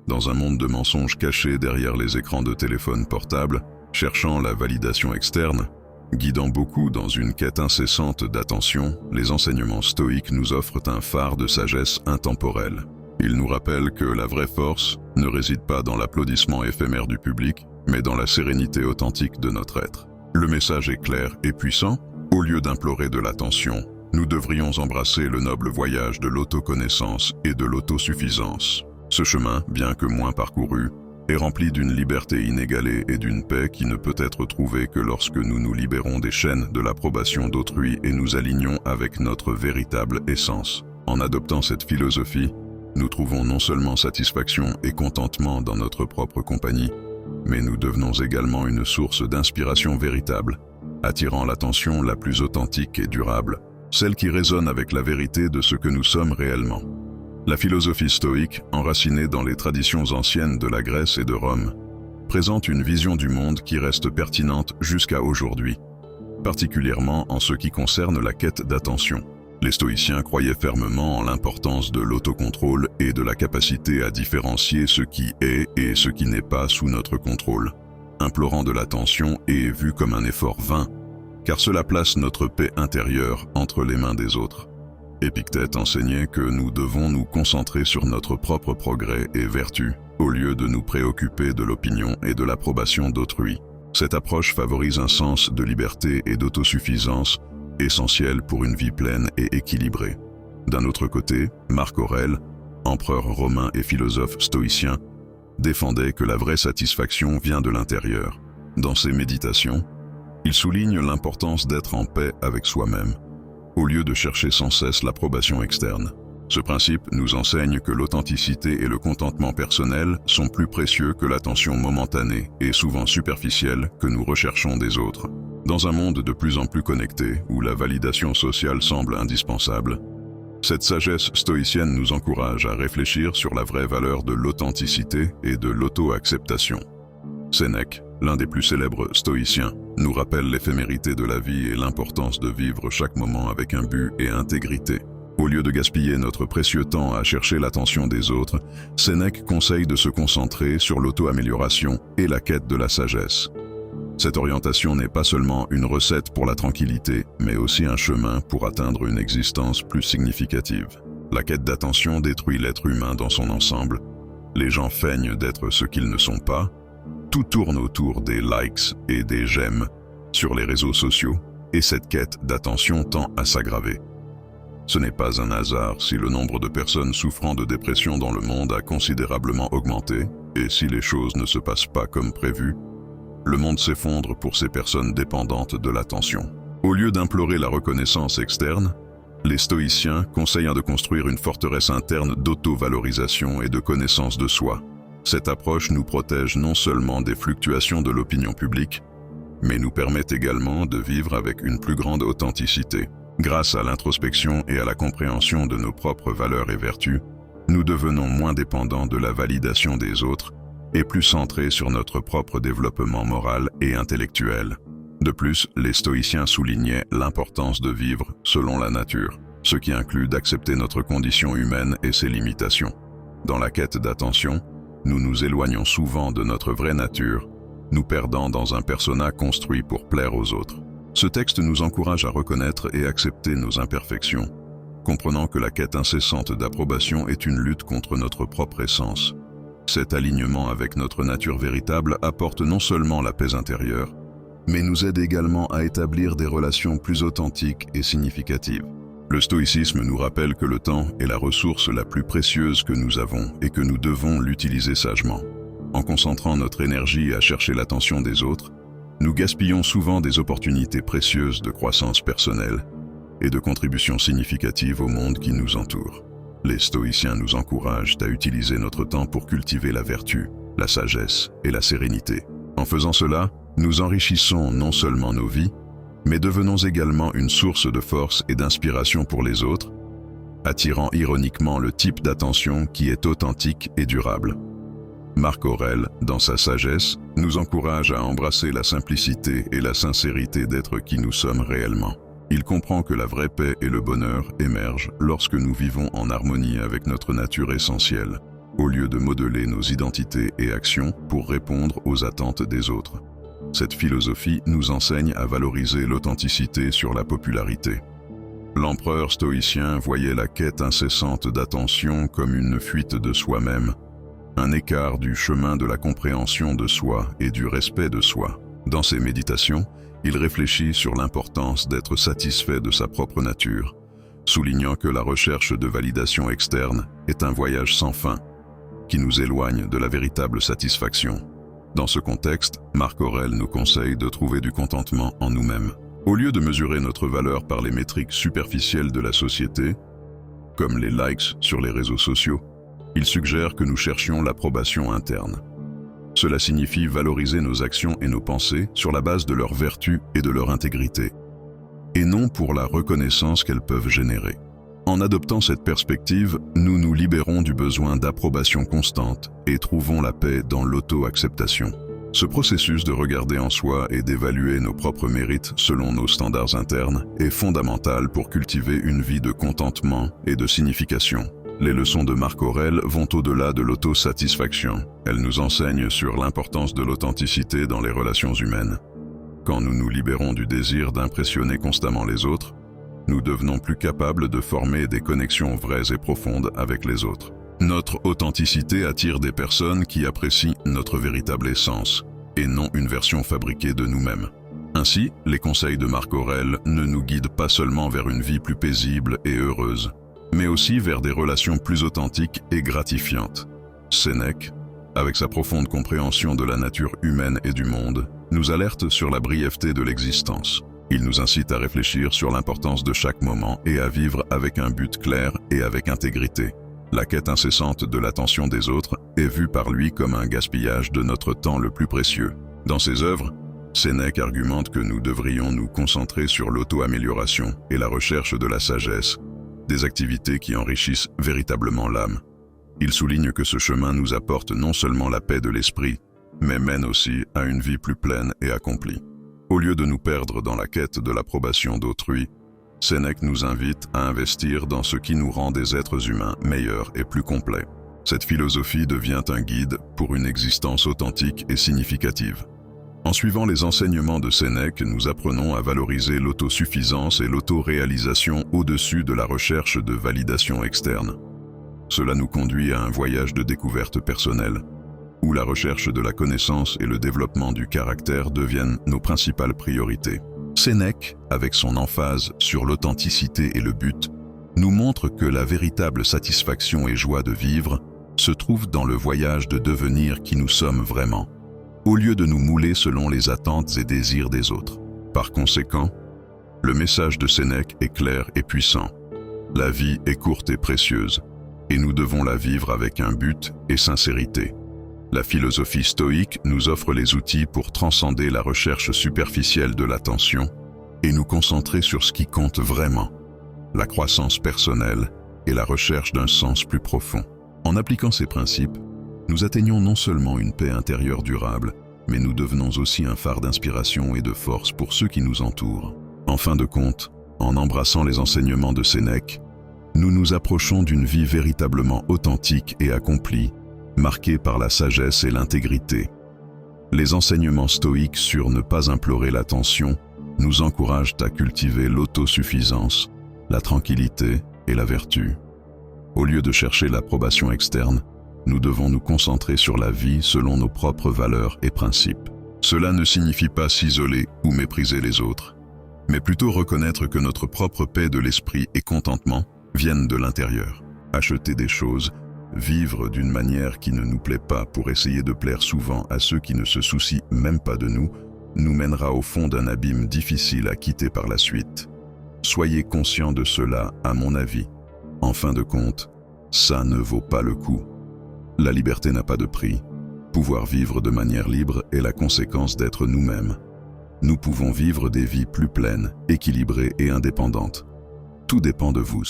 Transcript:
dans un monde de mensonges cachés derrière les écrans de téléphone portables, cherchant la validation externe, guidant beaucoup dans une quête incessante d'attention, les enseignements stoïques nous offrent un phare de sagesse intemporelle. Ils nous rappellent que la vraie force ne réside pas dans l'applaudissement éphémère du public, mais dans la sérénité authentique de notre être. Le message est clair et puissant. Au lieu d'implorer de l'attention, nous devrions embrasser le noble voyage de l'autoconnaissance et de l'autosuffisance. Ce chemin, bien que moins parcouru, est rempli d'une liberté inégalée et d'une paix qui ne peut être trouvée que lorsque nous nous libérons des chaînes de l'approbation d'autrui et nous alignons avec notre véritable essence. En adoptant cette philosophie, nous trouvons non seulement satisfaction et contentement dans notre propre compagnie, mais nous devenons également une source d'inspiration véritable, attirant l'attention la plus authentique et durable, celle qui résonne avec la vérité de ce que nous sommes réellement. La philosophie stoïque, enracinée dans les traditions anciennes de la Grèce et de Rome, présente une vision du monde qui reste pertinente jusqu'à aujourd'hui, particulièrement en ce qui concerne la quête d'attention. Les stoïciens croyaient fermement en l'importance de l'autocontrôle et de la capacité à différencier ce qui est et ce qui n'est pas sous notre contrôle. Implorant de l'attention est vu comme un effort vain, car cela place notre paix intérieure entre les mains des autres. Épictète enseignait que nous devons nous concentrer sur notre propre progrès et vertu, au lieu de nous préoccuper de l'opinion et de l'approbation d'autrui. Cette approche favorise un sens de liberté et d'autosuffisance, essentiel pour une vie pleine et équilibrée. D'un autre côté, Marc Aurèle, empereur romain et philosophe stoïcien, défendait que la vraie satisfaction vient de l'intérieur. Dans ses méditations, il souligne l'importance d'être en paix avec soi-même, au lieu de chercher sans cesse l'approbation externe. Ce principe nous enseigne que l'authenticité et le contentement personnel sont plus précieux que l'attention momentanée et souvent superficielle que nous recherchons des autres. Dans un monde de plus en plus connecté, où la validation sociale semble indispensable, cette sagesse stoïcienne nous encourage à réfléchir sur la vraie valeur de l'authenticité et de l'auto-acceptation. Sénèque, l'un des plus célèbres stoïciens, nous rappelle l'éphémérité de la vie et l'importance de vivre chaque moment avec un but et intégrité. Au lieu de gaspiller notre précieux temps à chercher l'attention des autres, Sénèque conseille de se concentrer sur l'auto-amélioration et la quête de la sagesse. Cette orientation n'est pas seulement une recette pour la tranquillité, mais aussi un chemin pour atteindre une existence plus significative. La quête d'attention détruit l'être humain dans son ensemble. Les gens feignent d'être ce qu'ils ne sont pas. Tout tourne autour des likes et des j'aime sur les réseaux sociaux, et cette quête d'attention tend à s'aggraver. Ce n'est pas un hasard si le nombre de personnes souffrant de dépression dans le monde a considérablement augmenté, et si les choses ne se passent pas comme prévu, le monde s'effondre pour ces personnes dépendantes de l'attention. Au lieu d'implorer la reconnaissance externe, les stoïciens conseillent de construire une forteresse interne d'auto-valorisation et de connaissance de soi. Cette approche nous protège non seulement des fluctuations de l'opinion publique, mais nous permet également de vivre avec une plus grande authenticité. Grâce à l'introspection et à la compréhension de nos propres valeurs et vertus, nous devenons moins dépendants de la validation des autres et plus centrés sur notre propre développement moral et intellectuel. De plus, les stoïciens soulignaient l'importance de vivre selon la nature, ce qui inclut d'accepter notre condition humaine et ses limitations. Dans la quête d'attention, nous nous éloignons souvent de notre vraie nature, nous perdant dans un persona construit pour plaire aux autres. Ce texte nous encourage à reconnaître et accepter nos imperfections, comprenant que la quête incessante d'approbation est une lutte contre notre propre essence. Cet alignement avec notre nature véritable apporte non seulement la paix intérieure, mais nous aide également à établir des relations plus authentiques et significatives. Le stoïcisme nous rappelle que le temps est la ressource la plus précieuse que nous avons et que nous devons l'utiliser sagement. En concentrant notre énergie à chercher l'attention des autres, nous gaspillons souvent des opportunités précieuses de croissance personnelle et de contribution significative au monde qui nous entoure. Les stoïciens nous encouragent à utiliser notre temps pour cultiver la vertu, la sagesse et la sérénité. En faisant cela, nous enrichissons non seulement nos vies, mais devenons également une source de force et d'inspiration pour les autres, attirant ironiquement le type d'attention qui est authentique et durable. Marc Aurèle, dans sa sagesse, nous encourage à embrasser la simplicité et la sincérité d'être qui nous sommes réellement. Il comprend que la vraie paix et le bonheur émergent lorsque nous vivons en harmonie avec notre nature essentielle. au lieu de modeler nos identités et actions pour répondre aux attentes des autres. Cette philosophie nous enseigne à valoriser l'authenticité sur la popularité. L'empereur stoïcien voyait la quête incessante d'attention comme une fuite de soi-même, un écart du chemin de la compréhension de soi et du respect de soi. Dans ses méditations, il réfléchit sur l'importance d'être satisfait de sa propre nature, soulignant que la recherche de validation externe est un voyage sans fin, qui nous éloigne de la véritable satisfaction. Dans ce contexte, Marc Aurèle nous conseille de trouver du contentement en nous-mêmes. Au lieu de mesurer notre valeur par les métriques superficielles de la société, comme les likes sur les réseaux sociaux, il suggère que nous cherchions l'approbation interne. Cela signifie valoriser nos actions et nos pensées sur la base de leur vertu et de leur intégrité, et non pour la reconnaissance qu'elles peuvent générer. En adoptant cette perspective, nous nous libérons du besoin d'approbation constante et trouvons la paix dans l'auto-acceptation. Ce processus de regarder en soi et d'évaluer nos propres mérites selon nos standards internes est fondamental pour cultiver une vie de contentement et de signification. Les leçons de Marc Aurèle vont au-delà de l'autosatisfaction. Elles nous enseignent sur l'importance de l'authenticité dans les relations humaines. Quand nous nous libérons du désir d'impressionner constamment les autres, nous devenons plus capables de former des connexions vraies et profondes avec les autres. Notre authenticité attire des personnes qui apprécient notre véritable essence, et non une version fabriquée de nous-mêmes. Ainsi, les conseils de Marc Aurèle ne nous guident pas seulement vers une vie plus paisible et heureuse, mais aussi vers des relations plus authentiques et gratifiantes. Sénèque, avec sa profonde compréhension de la nature humaine et du monde, nous alerte sur la brièveté de l'existence. Il nous incite à réfléchir sur l'importance de chaque moment et à vivre avec un but clair et avec intégrité. La quête incessante de l'attention des autres est vue par lui comme un gaspillage de notre temps le plus précieux. Dans ses œuvres, Sénèque argumente que nous devrions nous concentrer sur l'auto-amélioration et la recherche de la sagesse, des activités qui enrichissent véritablement l'âme. Il souligne que ce chemin nous apporte non seulement la paix de l'esprit, mais mène aussi à une vie plus pleine et accomplie. Au lieu de nous perdre dans la quête de l'approbation d'autrui, Sénèque nous invite à investir dans ce qui nous rend des êtres humains meilleurs et plus complets. Cette philosophie devient un guide pour une existence authentique et significative. En suivant les enseignements de Sénèque, nous apprenons à valoriser l'autosuffisance et l'autoréalisation au-dessus de la recherche de validation externe. Cela nous conduit à un voyage de découverte personnelle, où la recherche de la connaissance et le développement du caractère deviennent nos principales priorités. Sénèque, avec son emphase sur l'authenticité et le but, nous montre que la véritable satisfaction et joie de vivre se trouve dans le voyage de devenir qui nous sommes vraiment, au lieu de nous mouler selon les attentes et désirs des autres. Par conséquent, le message de Sénèque est clair et puissant. La vie est courte et précieuse, et nous devons la vivre avec un but et sincérité. La philosophie stoïque nous offre les outils pour transcender la recherche superficielle de l'attention et nous concentrer sur ce qui compte vraiment, la croissance personnelle et la recherche d'un sens plus profond. En appliquant ces principes, nous atteignons non seulement une paix intérieure durable, mais nous devenons aussi un phare d'inspiration et de force pour ceux qui nous entourent. En fin de compte, en embrassant les enseignements de Sénèque, nous nous approchons d'une vie véritablement authentique et accomplie, marquée par la sagesse et l'intégrité. Les enseignements stoïques sur ne pas implorer l'attention nous encouragent à cultiver l'autosuffisance, la tranquillité et la vertu. Au lieu de chercher l'approbation externe, nous devons nous concentrer sur la vie selon nos propres valeurs et principes. Cela ne signifie pas s'isoler ou mépriser les autres, mais plutôt reconnaître que notre propre paix de l'esprit et contentement viennent de l'intérieur. Acheter des choses, vivre d'une manière qui ne nous plaît pas pour essayer de plaire souvent à ceux qui ne se soucient même pas de nous, nous mènera au fond d'un abîme difficile à quitter par la suite. Soyez conscients de cela, à mon avis. En fin de compte, ça ne vaut pas le coup. La liberté n'a pas de prix. Pouvoir vivre de manière libre est la conséquence d'être nous-mêmes. Nous pouvons vivre des vies plus pleines, équilibrées et indépendantes. Tout dépend de vous.